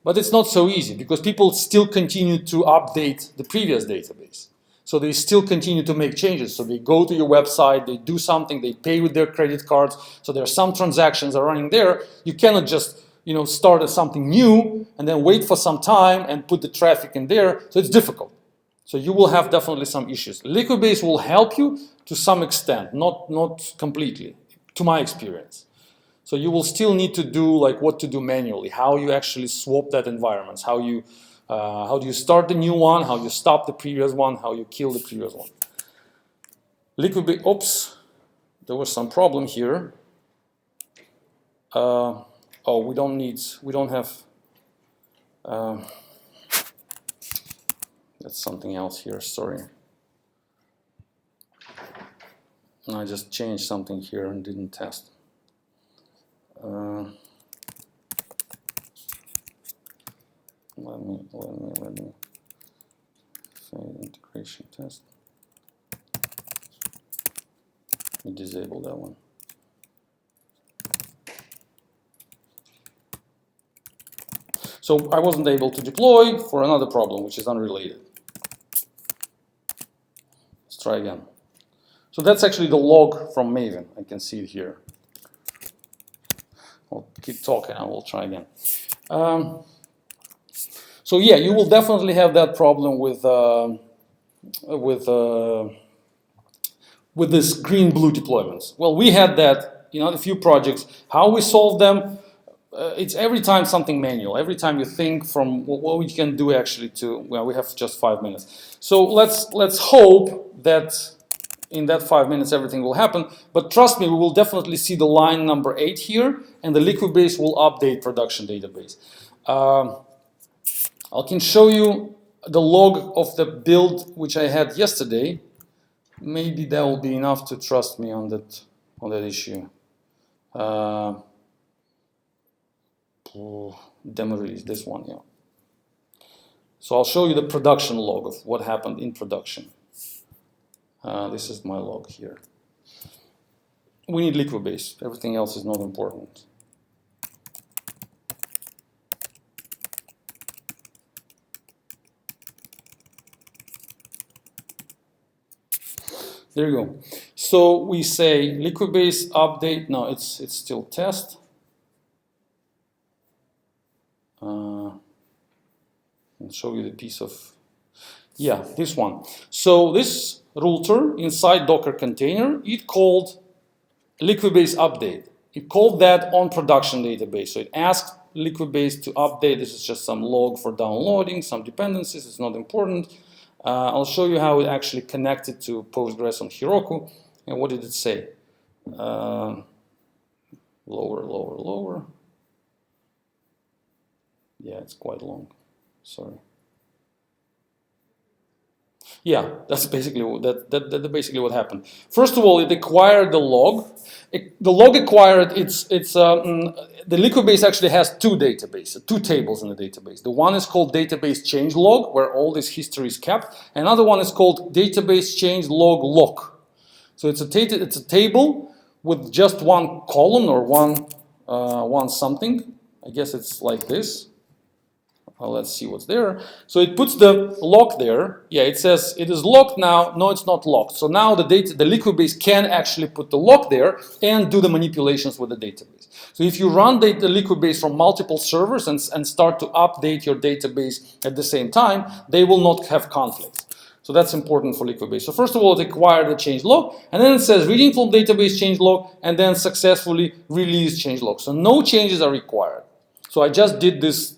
But it's not so easy, because people still continue to update the previous database. So they still continue to make changes. So they go to your website, they do something, they pay with their credit cards. So there are some transactions are running there. You cannot just start something new and then wait for some time and put the traffic in there. So it's difficult. So you will have definitely some issues. Liquibase will help you to some extent, not completely, to my experience. So you will still need to do what to do manually, how you actually swap that environments, how do you start the new one, how you stop the previous one, how you kill the previous one. Liquibase, oops, there was some problem here. We don't have, that's something else here, sorry. I just changed something here and didn't test. Let me fail integration test. We disable that one. So I wasn't able to deploy for another problem, which is unrelated. Let's try again. So that's actually the log from Maven. I can see it here. I'll keep talking, I will try again. So yeah, you will definitely have that problem with this green-blue deployments. Well, we had that, a few projects. How we solve them? It's every time something manual. Every time you think from what we can do actually we have just 5 minutes. So let's hope that in that 5 minutes everything will happen. But trust me, we will definitely see the line number 8 here, and the Liquibase will update production database. I can show you the log of the build which I had yesterday. Maybe that will be enough to trust me on that issue. Demo release, this one, yeah. So I'll show you the production log of what happened in production. This is my log here. We need Liquibase. Everything else is not important. There you go. So we say Liquibase update. No, it's still test. I'll show you the piece of, yeah, this one. So this router inside Docker container, it called Liquibase update. It called that on production database. So it asked Liquibase to update. This is just some log for downloading, some dependencies. It's not important. I'll show you how it actually connected to Postgres on Heroku. And what did it say? Lower, lower, lower. Yeah, it's quite long. Sorry. Yeah, that's basically basically what happened. First of all, it acquired the log. The log acquired the Liquibase actually has two databases, two tables in the database. The one is called database change log, where all this history is kept. Another one is called database change log lock. So it's a table with just one column or one something. I guess it's like this. Let's see what's there. So it puts the lock there. Yeah, it says it is locked now. No, it's not locked. So now the Liquibase can actually put the lock there and do the manipulations with the database. So if you run the Liquibase from multiple servers and start to update your database at the same time, they will not have conflict. So that's important for Liquibase. So first of all, it acquired the change log, and then it says reading from database change log, and then successfully release change log. So no changes are required. So I just did this,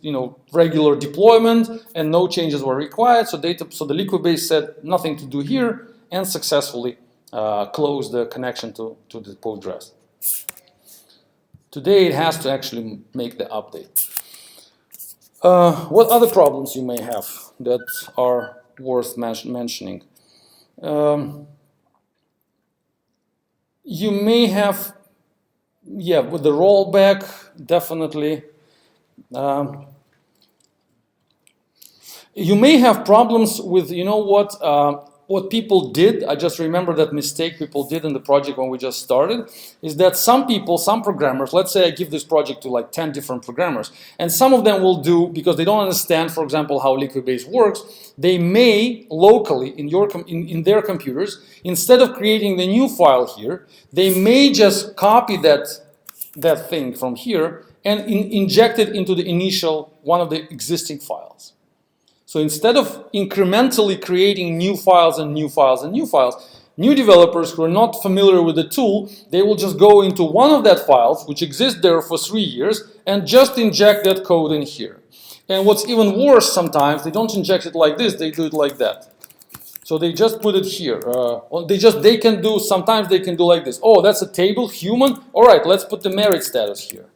regular deployment, and no changes were required. So the Liquibase said nothing to do here, and successfully closed the connection to the Postgres. Today it has to actually make the update. What other problems you may have that are worth mentioning? You may have, with the rollback, definitely. You may have problems with, what people did. I just remember that mistake people did in the project when we just started, is that some programmers, let's say I give this project to like 10 different programmers, and some of them will do, because they don't understand, for example, how Liquibase works, they may locally in their computers, instead of creating the new file here, they may just copy that thing from here and inject it into the initial one of the existing files. So instead of incrementally creating new files and new files and new files, new developers who are not familiar with the tool, they will just go into one of that files, which exists there for 3 years, and just inject that code in here. And what's even worse sometimes, they don't inject it like this, they do it like that. So they just put it here. Sometimes they can do like this. Oh, that's a table, human. All right, let's put the merit status here.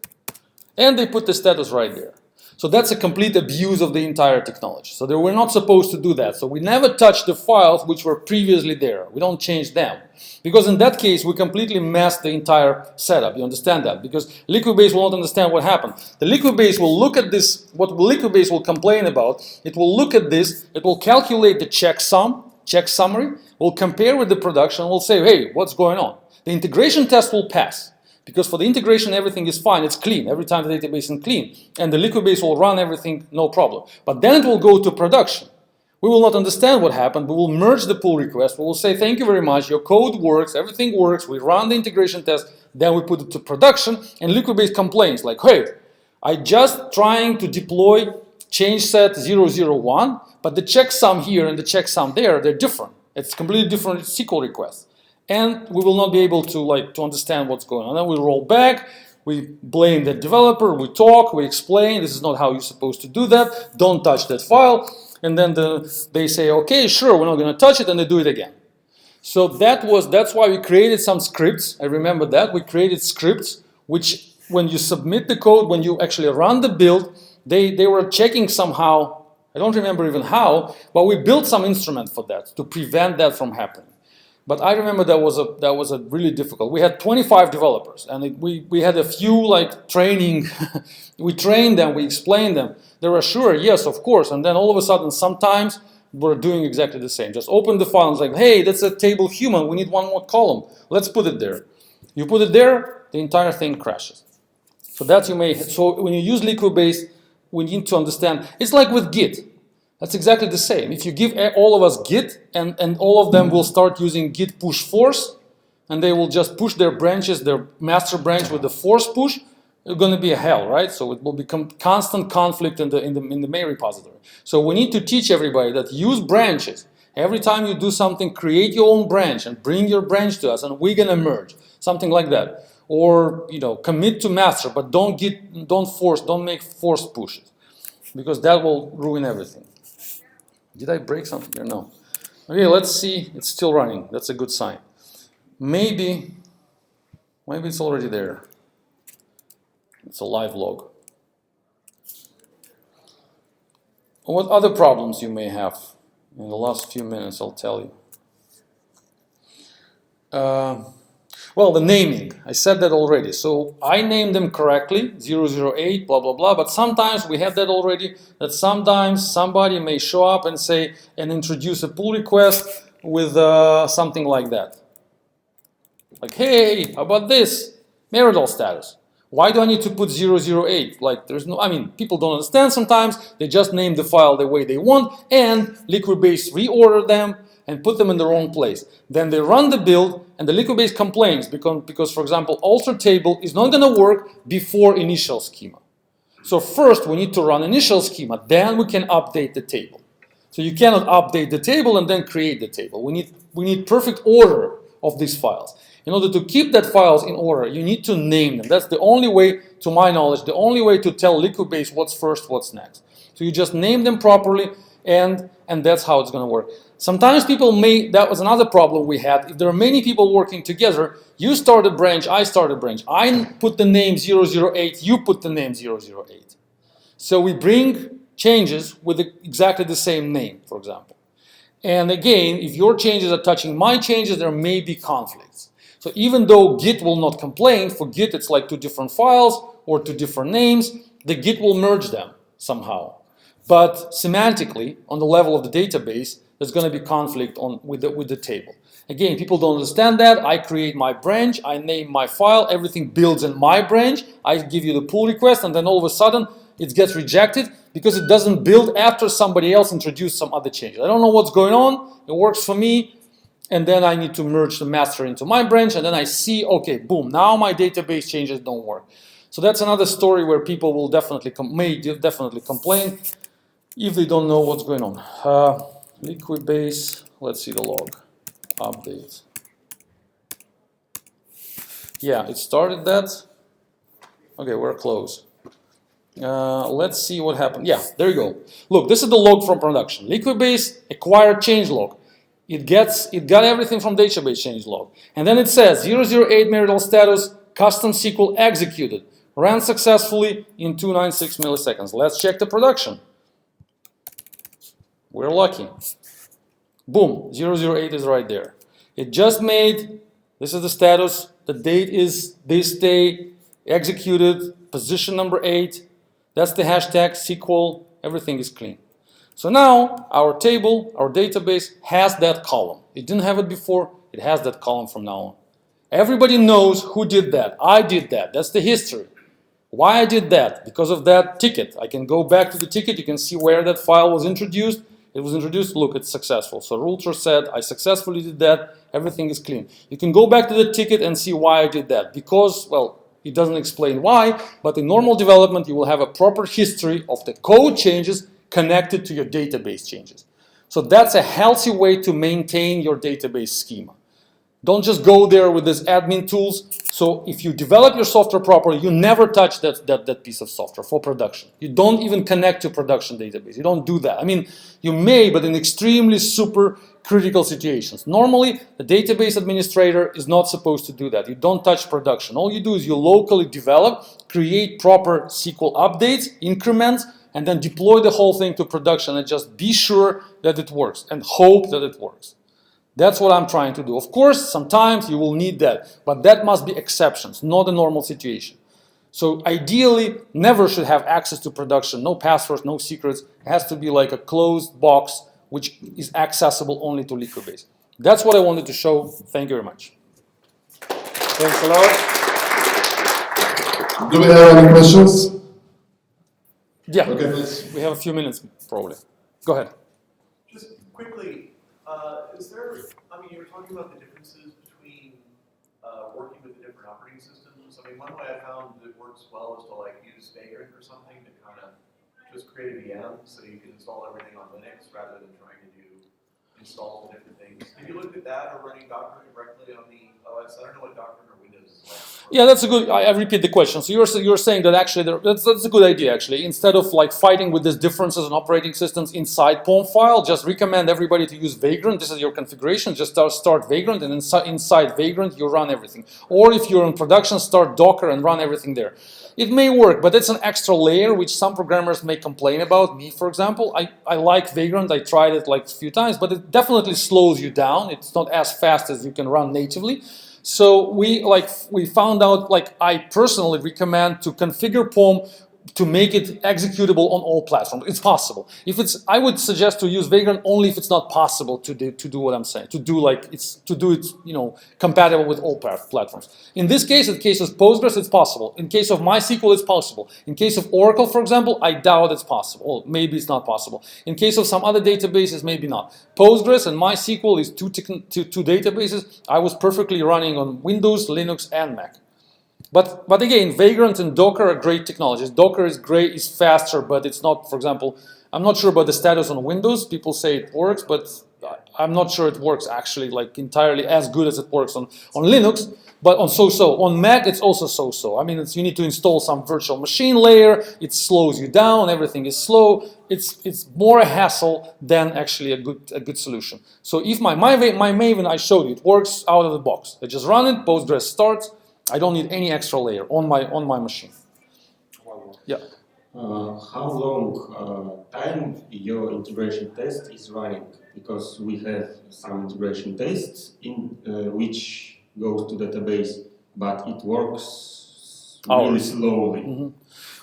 And they put the status right there. So that's a complete abuse of the entire technology. So they were not supposed to do that. So we never touch the files which were previously there. We don't change them. Because in that case, we completely messed the entire setup. You understand that? Because Liquibase will not understand what happened. The Liquibase will look at this, what Liquibase will complain about. It will look at this, it will calculate the check summary, will compare with the production, will say, hey, what's going on? The integration test will pass. Because for the integration, everything is fine, it's clean. Every time the database is clean. And the Liquibase will run everything, no problem. But then it will go to production. We will not understand what happened. We will merge the pull request. We will say, thank you very much. Your code works. Everything works. We run the integration test. Then we put it to production. And Liquibase complains like, hey, I just trying to deploy change set 001. But the checksum here and the checksum there, they're different. It's completely different SQL requests. And we will not be able to understand what's going on. Then we roll back, we blame the developer, we talk, we explain, this is not how you're supposed to do that, don't touch that file. And then they say, okay, sure, we're not going to touch it, and they do it again. So that's why we created some scripts. I remember that. We created scripts which, when you submit the code, when you actually run the build, they were checking somehow, I don't remember even how, but we built some instrument for that to prevent that from happening. But I remember that was a really difficult. We had 25 developers, and we had a few training. We trained them, we explained them. They were sure, yes, of course. And then all of a sudden, sometimes we're doing exactly the same. Just open the file and it's like, hey, that's a table human. We need one more column. Let's put it there. You put it there, the entire thing crashes. So So when you use Liquibase, we need to understand. It's like with Git. That's exactly the same. If you give all of us Git, and all of them will start using Git push force, and they will just push their branches, their master branch with the force push, it's going to be a hell, right? So it will become constant conflict in the main repository. So we need to teach everybody that use branches. Every time you do something, create your own branch and bring your branch to us, and we're going to merge. Something like that. or commit to master, but don't make forced pushes, because that will ruin everything. Did I break something here? No. Okay, let's see. It's still running. That's a good sign. Maybe it's already there. It's a live log. What other problems you may have in the last few minutes, I'll tell you. Well, the naming, I said that already. So I named them correctly, 008, blah, blah, blah. But sometimes we have that already, that sometimes somebody may show up and say, and introduce a pull request with something like that. Like, hey, how about this? Marital status. Why do I need to put 008? Like, there's no, I mean, people don't understand sometimes. They just name the file the way they want, and Liquibase reorder them and put them in the wrong place. Then they run the build, and the Liquibase complains because, for example, alter table is not going to work before initial schema. So first, we need to run initial schema. Then we can update the table. So you cannot update the table and then create the table. We need perfect order of these files. In order to keep that files in order, you need to name them. That's the only way, to my knowledge, the only way to tell Liquibase what's first, what's next. So you just name them properly, and that's how it's going to work. Sometimes people that was another problem we had. If there are many people working together, you start a branch, I start a branch. I put the name 008, you put the name 008. So we bring changes with exactly the same name, for example. And again, if your changes are touching my changes, there may be conflicts. So even though Git will not complain, for Git it's like two different files or two different names, the Git will merge them somehow. But semantically, on the level of the database, there's going to be conflict with the table. Again, people don't understand that. I create my branch, I name my file, everything builds in my branch, I give you the pull request, and then all of a sudden it gets rejected because it doesn't build after somebody else introduced some other changes. I don't know what's going on, it works for me, and then I need to merge the master into my branch, and then I see, okay, boom, now my database changes don't work. So that's another story where people will may definitely complain if they don't know what's going on. Liquibase, let's see the log, update. Yeah, it started that. Okay, we're close. Let's see what happened. Yeah, there you go. Look, this is the log from production. Liquibase acquired change log. It got everything from database change log. And then it says 008 marital status, custom SQL executed. Ran successfully in 296 milliseconds. Let's check the production. We're lucky. Boom, 008 is right there. It just made, this is the status, the date is this day, executed, position number 8, that's the hashtag, SQL, everything is clean. So now our table, our database has that column. It didn't have it before, it has that column from now on. Everybody knows who did that. I did that, that's the history. Why I did that? Because of that ticket. I can go back to the ticket, you can see where that file was introduced. It was introduced, look, it's successful. So Rulter said, I successfully did that, everything is clean. You can go back to the ticket and see why I did that. Because, well, it doesn't explain why, but in normal development, you will have a proper history of the code changes connected to your database changes. So that's a healthy way to maintain your database schema. Don't just go there with these admin tools. So if you develop your software properly, you never touch that piece of software for production. You don't even connect to production database. You don't do that. I mean, you may, but in extremely super critical situations. Normally, the database administrator is not supposed to do that. You don't touch production. All you do is you locally develop, create proper SQL updates, increments, and then deploy the whole thing to production and just be sure that it works and hope that it works. That's what I'm trying to do. Of course, sometimes you will need that, but that must be exceptions, not a normal situation. So ideally, never should have access to production, no passwords, no secrets. It has to be like a closed box, which is accessible only to Liquibase. That's what I wanted to show. Thank you very much. Thanks a lot. Do we have any questions? Yeah, okay, please. We have a few minutes probably. Go ahead. Just quickly, is there, I mean, you were talking about the differences between working with the different operating systems. I mean, one way I found that works well is to like use Vagrant or something to kind of just create a VM so you can install everything on Linux rather than trying to do installs and different things. Have you looked at that or running Docker directly on the OS? I don't know what Docker or Windows is like. Yeah, that's a good. I repeat the question. So you're saying that actually that's a good idea. Actually, instead of like fighting with these differences in operating systems inside POM file, just recommend everybody to use Vagrant. This is your configuration. Just start Vagrant, and inside Vagrant you run everything. Or if you're in production, start Docker and run everything there. It may work, but it's an extra layer which some programmers may complain about. Me, for example, I like Vagrant. I tried it like a few times, but it definitely slows you down. It's not as fast as you can run natively. So we found out, like, I personally recommend to configure POM to make it executable on all platforms. It's possible. If it's, I would suggest to use Vagrant only if it's not possible to do what I'm saying. To do it, you know, compatible with all platforms. In this case, in case of Postgres, it's possible. In case of MySQL, it's possible. In case of Oracle, for example, I doubt it's possible. Or maybe it's not possible. In case of some other databases, maybe not. Postgres and MySQL is two databases. I was perfectly running on Windows, Linux, and Mac. But again, Vagrant and Docker are great technologies. Docker is great, is faster, but it's not, for example, I'm not sure about the status on Windows. People say it works, but I'm not sure it works actually like entirely as good as it works on Linux, but on so-so. On Mac, it's also so-so. I mean, you need to install some virtual machine layer, it slows you down, everything is slow. It's more a hassle than actually a good solution. So if my Maven, I showed you, it works out of the box. I just run it, Postgres starts. I don't need any extra layer on my machine. Yeah. How long time your integration test is running? Because we have some integration tests in which goes to database, but it works really slowly. Mm-hmm.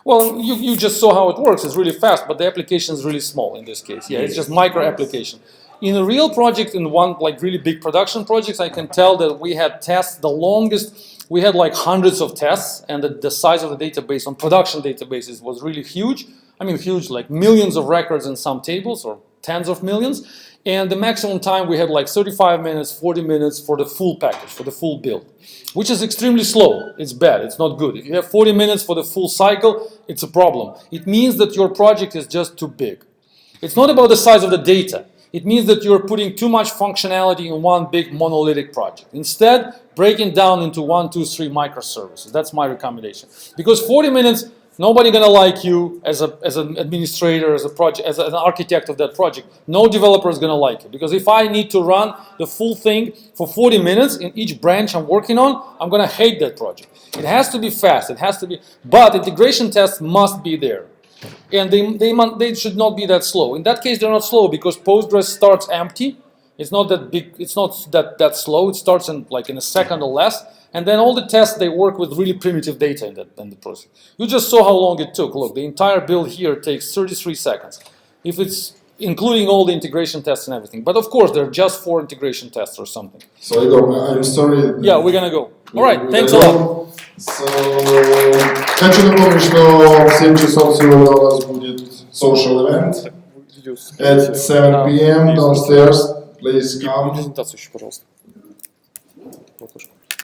Well, you just saw how it works. It's really fast, but the application is really small in this case. Yeah, it's just micro application. In a real project, in one like really big production projects, I can tell that we had tests the longest. We had like hundreds of tests, and the size of the database on production databases was really huge. I mean, huge, like millions of records in some tables, or tens of millions. And the maximum time we had like 35 minutes, 40 minutes for the full package, for the full build, which is extremely slow. It's bad, it's not good. If you have 40 minutes for the full cycle, it's a problem. It means that your project is just too big. It's not about the size of the data. It means that you're putting too much functionality in one big monolithic project. Instead, break it down into 1, 2, 3 microservices. That's my recommendation. Because 40 minutes, nobody gonna like you as an administrator, as an architect of that project. No developer is gonna like you. Because if I need to run the full thing for 40 minutes in each branch I'm working on, I'm gonna hate that project. It has to be fast. It has to be, but integration tests must be there. And they should not be that slow. In that case, they're not slow because Postgres starts empty. It's not that big. It's not that slow. It starts in like in a second or less. And then all the tests, they work with really primitive data in the process. You just saw how long it took. Look, the entire build here takes 33 seconds. If it's including all the integration tests and everything. But of course, there are just 4 integration tests or something. So Igor, I'm sorry. Yeah, we're gonna go. All right, thanks a lot. So, хочу напомнить, что в 7 часов сегодня у нас будет social event at 7 p.m. downstairs. Please come. Презентацию еще, пожалуйста.